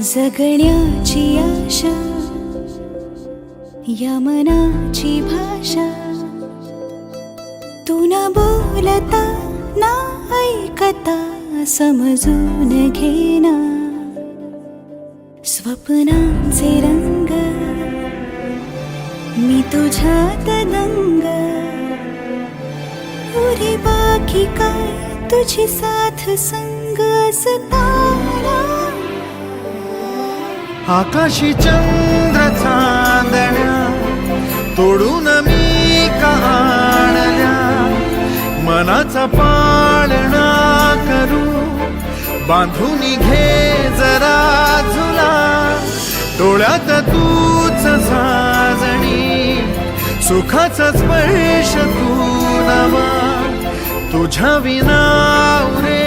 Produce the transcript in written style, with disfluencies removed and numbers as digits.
जगण्याची आशा या मनाची भाषा, तू न बोलता ना ऐकता समजून घेना. स्वप्नांचे रंग मी तुझ्यात दंग, उरे बाकी काय तुझी साथ संग असताना. आकाशी चंद्र चांदण्या तोडून मी का आणल्या, मनाचा पाळणा करू बांधून घे जरा झुला. डोळ्यात तूच साजणी सुखाचा स्पर्श तू नवा, तुझ्या विना उरे